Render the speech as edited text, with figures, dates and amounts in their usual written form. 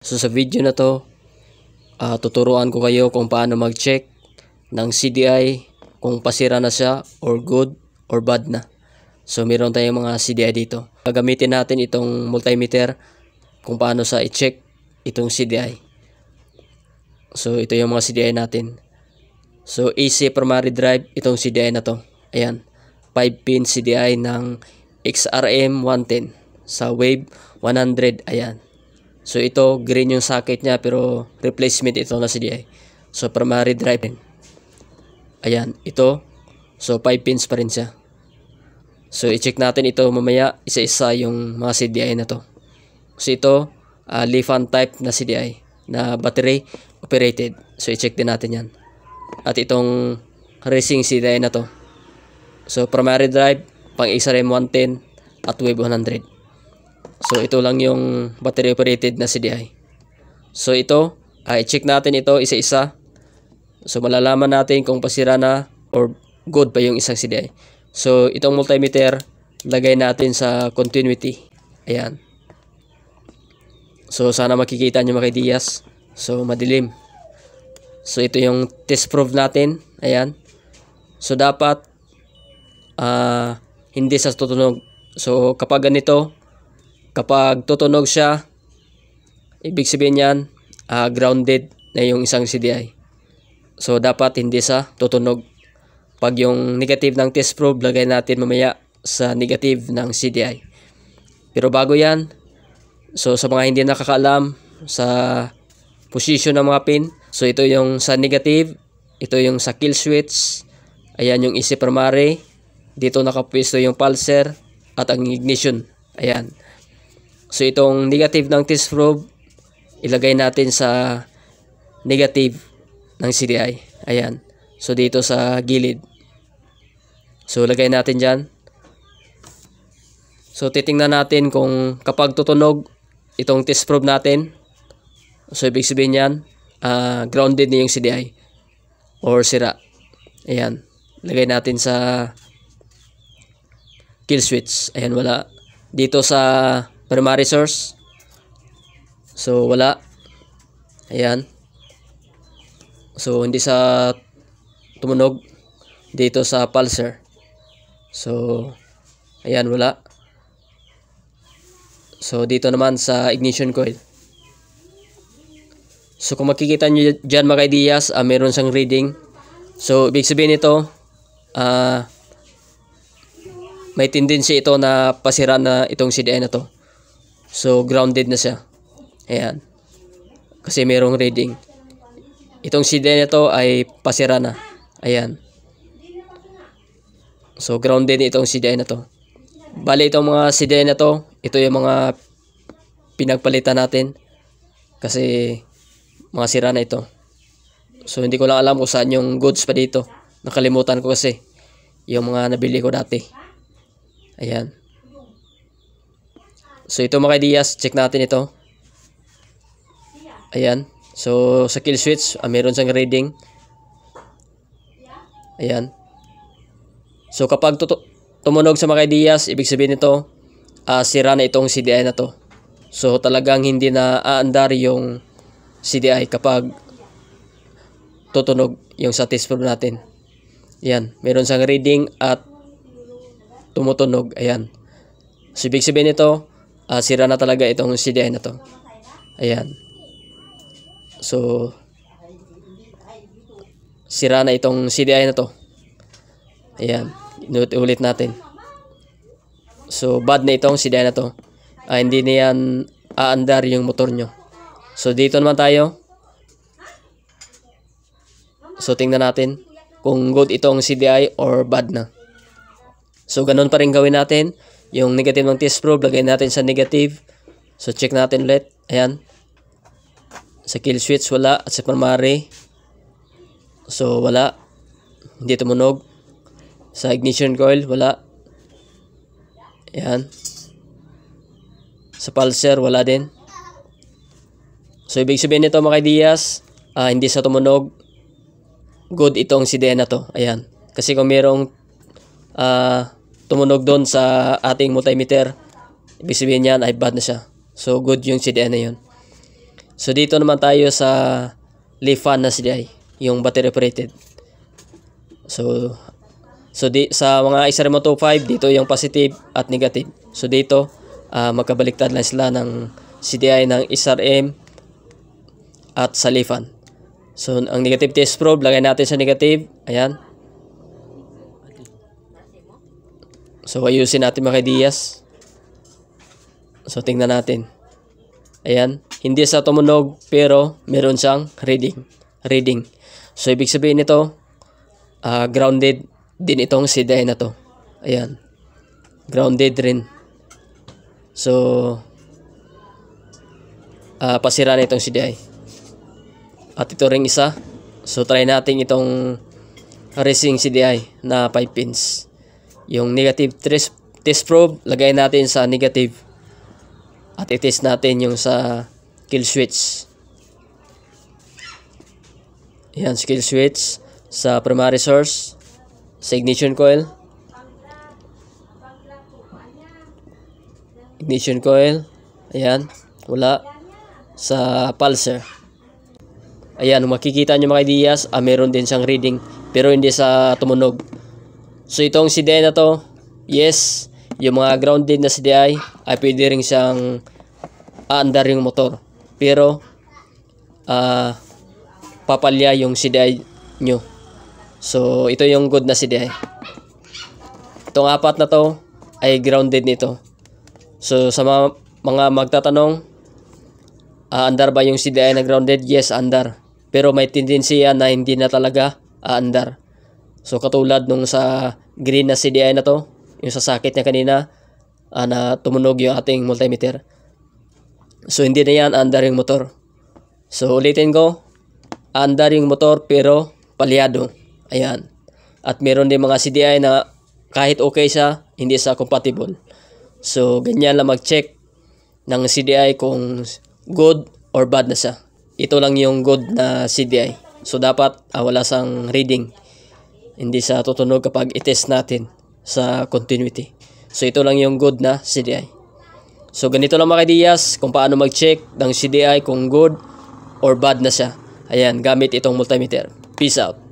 So sa video na to, tuturuan ko kayo kung paano mag-check ng CDI kung pasira na siya or good or bad na. So meron tayong mga CDI dito. Gagamitin natin itong multimeter kung paano sa i-check itong CDI. So ito yung mga CDI natin. So AC primary drive, itong CDI na to. Ayan, 5-pin CDI ng XRM 110 sa Wave 100. Ayan. So ito, green yung socket niya pero replacement ito na CDI. So primary drive. Ayan, ito. So 5 pins pa rin siya. So i-check natin ito mamaya isa-isa yung mga CDI na to. So ito, Lifan type na CDI na battery operated. So i-check din natin yan. At itong racing CDI na to. So primary drive, pang XRM 110 at Wave 100. So ito lang yung battery operated na CDI. So ito, i-check natin ito isa-isa. So malalaman natin kung pasira na or good pa yung isang CDI. So itong multimeter, lagay natin sa continuity. Ayan. So sana makikita nyo mga ideas. So madilim. So ito yung test probe natin. Ayan. So dapat hindi sa tutunog. So kapag ganito, kapag tutunog siya, ibig sabihin yan, grounded na yung isang CDI. So dapat hindi sa tutunog. Pag yung negative ng test probe, lagay natin mamaya sa negative ng CDI. Pero bago yan, so sa mga hindi nakakaalam sa position ng mga pin, so ito yung sa negative, ito yung sa kill switch, ayan yung AC primary, dito nakapwesto yung pulser at ang ignition. Ayan. So itong negative ng test probe, ilagay natin sa negative ng CDI. Ayan. So dito sa gilid. So lagay natin dyan. So titingnan natin kung kapag tutunog itong test probe natin. So ibig sabihin yan, grounded na yung CDI or sira. Ayan. Lagay natin sa kill switch. Ayan, wala. Dito sa primary source. So wala. Ayan. So hindi sa tumunog. Dito sa pulser. So ayan, wala. So dito naman sa ignition coil. So kung makikita nyo dyan mga ideas, meron siyang reading. So ibig sabihin nito, may tendency ito na pasira na itong CDI na to. So grounded na siya. Ayan. Kasi mayroong reading. Itong CDI na to ay pasira na. Ayan. So grounded itong CDI na to. Bali itong mga CDI na to, ito yung mga pinagpalitan natin. Kasi mga sira na ito. So hindi ko lang alam kung saan yung goods pa dito. Nakalimutan ko kasi yung mga nabili ko dati. Ayan. So ito mga ideas, check natin ito. Ayan. So sa kill switch, meron siyang reading. Ayan. So kapag tumunog sa mga ideas, ibig sabihin nito, sira na itong CDI na to. So talagang hindi na aandar yung CDI kapag tutunog yung sa test probe natin. Ayan. Meron siyang reading at tumutunog. Ayan. So ibig sabihin nito, sira na talaga itong CDI na to. Ayan. So sira na itong CDI na to. Ayan. Ulit natin. So bad na itong CDI na to. Hindi na yan aandar yung motor nyo. So dito naman tayo. So tingnan natin kung good itong CDI or bad na. So ganun pa rin gawin natin. Yung negative ng test probe, lagay natin sa negative. So check natin ulit. Ayan. Sa kill switch wala. At sa primary, so wala. Hindi tumunog. Sa ignition coil wala. Ayan. Sa pulser wala din. So ibig sabihin nito mga ideas, hindi sa tumunog, good itong CDI na to. Ayan. Kasi kung mayroong tumunog doon sa ating multimeter, ibig sabihin yan ay bad na siya. So good yung CDI na yun. So dito naman tayo sa leaf fan na CDI, yung battery operated. So sa mga SRM 225, dito yung positive at negative. So dito magkabaliktad lang sila ng CDI ng SRM at sa leaf fan. So ang negative test probe, lagay natin sa negative. Ayan. So ayusin natin mga Diaz. So tingnan natin. Ayan, hindi sa tumunog pero meron siyang reading. So ibig sabihin nito grounded din itong CDI na to. Ayan. Grounded rin. So pasira na itong CDI. At ito ring isa. So try natin itong racing CDI na 5 pins. Yung negative test probe, lagay natin sa negative. At i-test natin yung sa kill switch. Ayan, kill switch. Sa primary source. Sa ignition coil. Ignition coil. Ayan, wala. Sa pulser. Ayan, makikita nyo mga Diaz, meron din siyang reading. Pero hindi sa tumunog. So itong CDI na to, yes, yung mga grounded na CDI ay pwede rin siyang aandar yung motor. Pero papalya yung CDI nyo. So ito yung good na CDI. Itong apat na to ay grounded nito. So sa mga magtatanong, aandar ba yung CDI na grounded? Yes, aandar. Pero may tendency na hindi na talaga aandar. So katulad nung sa green na CDI na to, yung sa socket niya kanina, na tumunog yung ating multimeter. So hindi na yan andar yung motor. So ulitin ko, andar yung motor pero palyado. Ayan. At meron din mga CDI na kahit okay siya, hindi siya compatible. So ganyan lang mag-check ng CDI kung good or bad na siya. Ito lang yung good na CDI. So dapat wala sang reading. Hindi sa tutunog kapag i-test natin sa continuity. So ito lang yung good na CDI. So ganito lang mga Diaz kung paano mag-check ng CDI kung good or bad na siya. Ayan, gamit itong multimeter. Peace out.